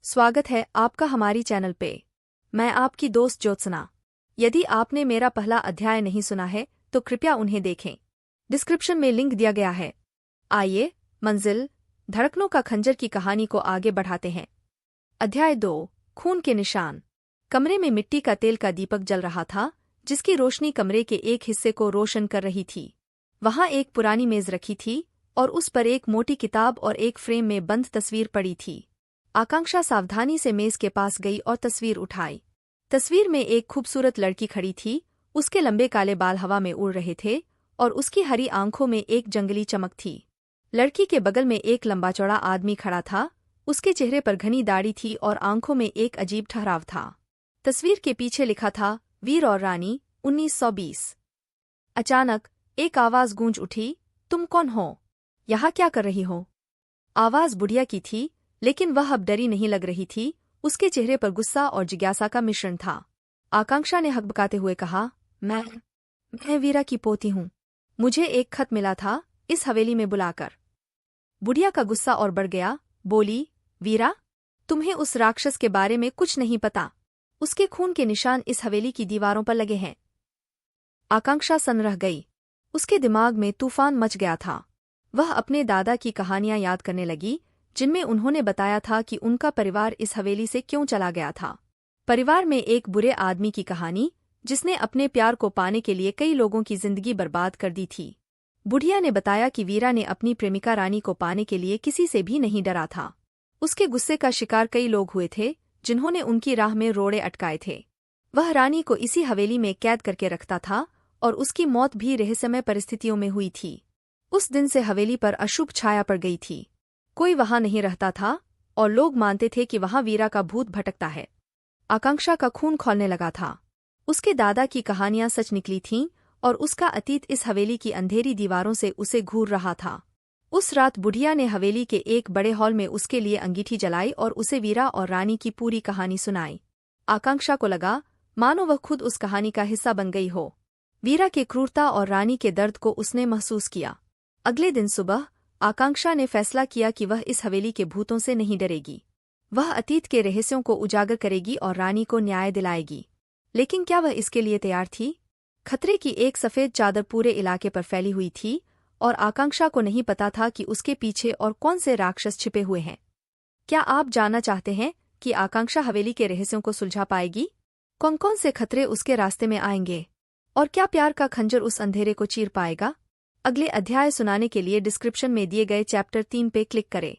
स्वागत है आपका हमारी चैनल पे। मैं आपकी दोस्त ज्योत्सना। यदि आपने मेरा पहला अध्याय नहीं सुना है तो कृपया उन्हें देखें। डिस्क्रिप्शन में लिंक दिया गया है। आइए मंजिल धड़कनों का खंजर की कहानी को आगे बढ़ाते हैं। अध्याय 2 खून के निशान। कमरे में मिट्टी का तेल का दीपक जल रहा था, जिसकी रोशनी कमरे के एक हिस्से को रोशन कर रही थी। वहां एक पुरानी मेज रखी थी और उस पर एक मोटी किताब और एक फ्रेम में बंद तस्वीर पड़ी थी। आकांक्षा सावधानी से मेज के पास गई और तस्वीर उठाई। तस्वीर में एक खूबसूरत लड़की खड़ी थी। उसके लंबे काले बाल हवा में उड़ रहे थे और उसकी हरी आंखों में एक जंगली चमक थी। लड़की के बगल में एक लंबा चौड़ा आदमी खड़ा था। उसके चेहरे पर घनी दाढ़ी थी और आंखों में एक अजीब ठहराव था। तस्वीर के पीछे लिखा था, वीर और रानी 1920। अचानक एक आवाज गूंज उठी, तुम कौन हो? यहाँ क्या कर रही हो? आवाज बुढ़िया की थी, लेकिन वह अब डरी नहीं लग रही थी। उसके चेहरे पर गुस्सा और जिज्ञासा का मिश्रण था। आकांक्षा ने हकबकाते हुए कहा, मैं वीरा की पोती हूँ। मुझे एक खत मिला था इस हवेली में बुलाकर। बुढ़िया का गुस्सा और बढ़ गया। बोली, वीरा? तुम्हें उस राक्षस के बारे में कुछ नहीं पता। उसके खून के निशान इस हवेली की दीवारों पर लगे हैं। आकांक्षा सन्न रह गई। उसके दिमाग में तूफान मच गया था। वह अपने दादा की कहानियां याद करने लगी, जिनमें उन्होंने बताया था कि उनका परिवार इस हवेली से क्यों चला गया था। परिवार में एक बुरे आदमी की कहानी, जिसने अपने प्यार को पाने के लिए कई लोगों की जिंदगी बर्बाद कर दी थी। बुढ़िया ने बताया कि वीरा ने अपनी प्रेमिका रानी को पाने के लिए किसी से भी नहीं डरा था। उसके गुस्से का शिकार कई लोग हुए थे, जिन्होंने उनकी राह में रोड़े अटकाए थे। वह रानी को इसी हवेली में कैद करके रखता था और उसकी मौत भी रहस्यमय परिस्थितियों में हुई थी। उस दिन से हवेली पर अशुभ छाया पड़ गई थी। कोई वहां नहीं रहता था और लोग मानते थे कि वहां वीरा का भूत भटकता है। आकांक्षा का खून खौलने लगा था। उसके दादा की कहानियां सच निकली थीं और उसका अतीत इस हवेली की अंधेरी दीवारों से उसे घूर रहा था। उस रात बुढ़िया ने हवेली के एक बड़े हॉल में उसके लिए अंगीठी जलाई और उसे वीरा और रानी की पूरी कहानी सुनाई। आकांक्षा को लगा मानो वह खुद उस कहानी का हिस्सा बन गई हो। वीरा के क्रूरता और रानी के दर्द को उसने महसूस किया। अगले दिन सुबह आकांक्षा ने फैसला किया कि वह इस हवेली के भूतों से नहीं डरेगी। वह अतीत के रहस्यों को उजागर करेगी और रानी को न्याय दिलाएगी। लेकिन क्या वह इसके लिए तैयार थी? खतरे की एक सफेद चादर पूरे इलाके पर फैली हुई थी और आकांक्षा को नहीं पता था कि उसके पीछे और कौन से राक्षस छिपे हुए हैं। क्या आप जानना चाहते हैं कि आकांक्षा हवेली के रहस्यों को सुलझा पाएगी? कौन कौन से खतरे उसके रास्ते में आएंगे और क्या प्यार का खंजर उस अंधेरे को चीर पाएगा? अगले अध्याय सुनाने के लिए डिस्क्रिप्शन में दिए गए चैप्टर 3 पे क्लिक करें।